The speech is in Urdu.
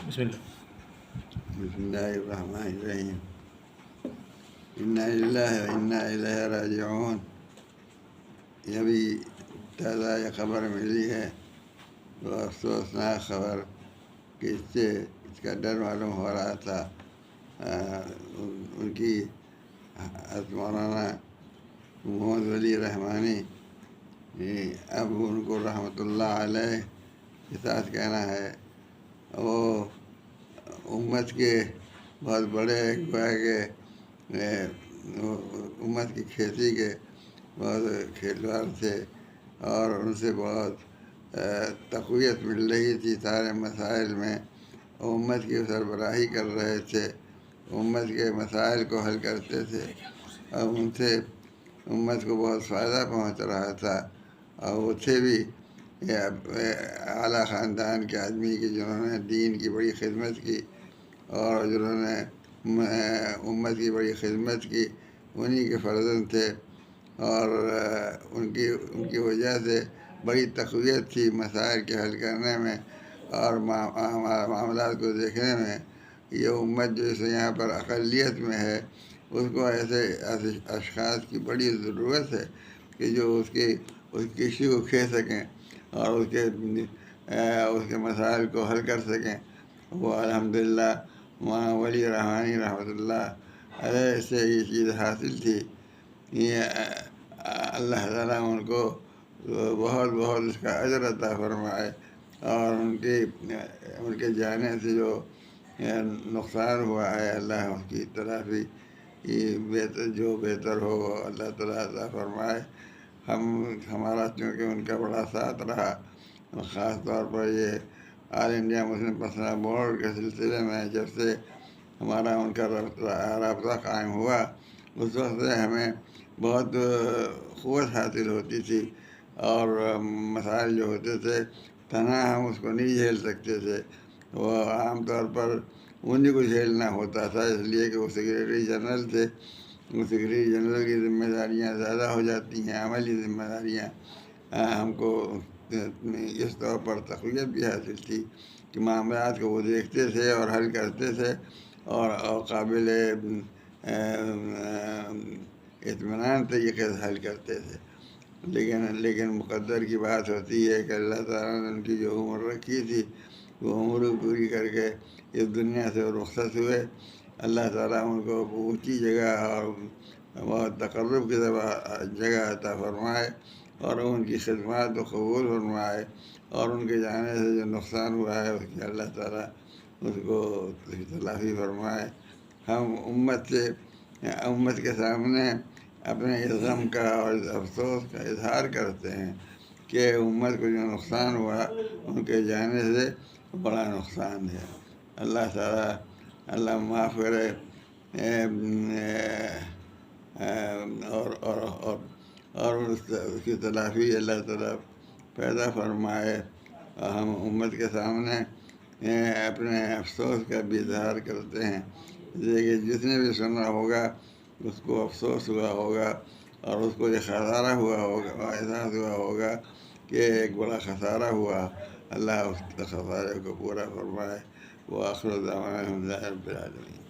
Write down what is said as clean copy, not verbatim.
بسم اللہ۔ بسم اللہ الرحمن الرحیم۔ انا للہ و انا الیہ راجعون۔ یہ بھی تازہ یہ خبر ملی ہے، وہ افسوسناک خبر کہ اس سے اس کا ڈر معلوم ہو رہا تھا۔ ان کی حضرت مولانا محمد ولی رحمانی، اب ان کو رحمۃ اللہ علیہ کے ساتھ کہنا ہے، وہ امت کے بہت بڑے گویا کہ امت کی کھیتی کے بہت کھیلوڑ تھے، اور ان سے بہت تقویت مل رہی تھی سارے مسائل میں۔ امت کی سربراہی کر رہے تھے، امت کے مسائل کو حل کرتے تھے، اور ان سے امت کو بہت فائدہ پہنچ رہا تھا۔ اور وہ تھے بھی اعلیٰ خاندان کے آدمی کی، جنہوں نے دین کی بڑی خدمت کی اور جنہوں نے امت کی بڑی خدمت کی، انہی کے فرزند تھے، اور ان کی وجہ سے بڑی تقویت تھی مسائل کے حل کرنے میں اور معاملات کو دیکھنے میں۔ یہ امت جو اس یہاں پر اقلیت میں ہے، اس کو ایسے اشخاص کی بڑی ضرورت ہے کہ جو اس کسی کو کھے سکیں اور اس کے مسائل کو حل کر سکیں۔ وہ الحمدللہ مولانا ولی رحمانی رحمۃ اللہ علیہ سے یہ چیز حاصل تھی۔ یہ اللہ تعالیٰ ان کو بہت بہت اس کا اجر عطا فرمائے، اور ان کے جانے سے جو نقصان ہوا ہے، اللہ ان کی تلافی جو بہتر ہو اللہ تعالیٰ عطا فرمائے۔ ہمارا چونکہ ان کا بڑا ساتھ رہا، خاص طور پر یہ آل انڈیا مسلم پرسنل بورڈ کے سلسلے میں جب سے ہمارا ان کا رابطہ قائم ہوا، اس وقت سے ہمیں بہت قوت حاصل ہوتی تھی، اور مسائل جو ہوتے تھے تنہا ہم اس کو نہیں جھیل سکتے تھے، وہ عام طور پر انہیں کو جھیلنا ہوتا تھا، اس لیے کہ وہ سیکریٹری جنرل تھے۔ وہ سیکریٹری جنرل کی ذمہ داریاں زیادہ ہو جاتی ہیں، عملی ذمہ داریاں۔ ہم کو اس طور پر تقویت بھی حاصل تھی کہ معاملات کو وہ دیکھتے تھے اور حل کرتے تھے، اور قابل اطمینان طریقے سے حل کرتے تھے۔ لیکن مقدر کی بات ہوتی ہے کہ اللہ تعالیٰ نے ان کی جو عمر رکھی تھی، وہ عمر پوری کر کے اس دنیا سے رخصت ہوئے۔ اللہ تعالیٰ ان کو اونچی جگہ اور بہت تقرب کی جگہ عطا فرمائے، اور ان کی خدمات کو قبول فرمائے، اور ان کے جانے سے جو نقصان ہوا ہے اس کی اللہ تعالیٰ اس کو تلافی فرمائے۔ ہم امت کے سامنے اپنے اس غم کا اور اس افسوس کا اظہار کرتے ہیں کہ امت کو جو نقصان ہوا ان کے جانے سے بڑا نقصان ہے۔ اللہ تعالیٰ اللہ معاف کرے اور اس کی تلافی اللہ تعالیٰ پیدا فرمائے۔ ہم امت کے سامنے اپنے افسوس کا بھی اظہار کرتے ہیں، لیکن جس نے بھی سنا ہوگا اس کو افسوس ہوا ہوگا، اور اس کو یہ خسارہ ہوا ہوگا، احساس ہوا ہوگا کہ ایک بڑا خسارہ ہوا۔ اللہ اس خسارے کو پورا فرمائے۔ وآخر دعوانا الحمد للہ رب العالمین۔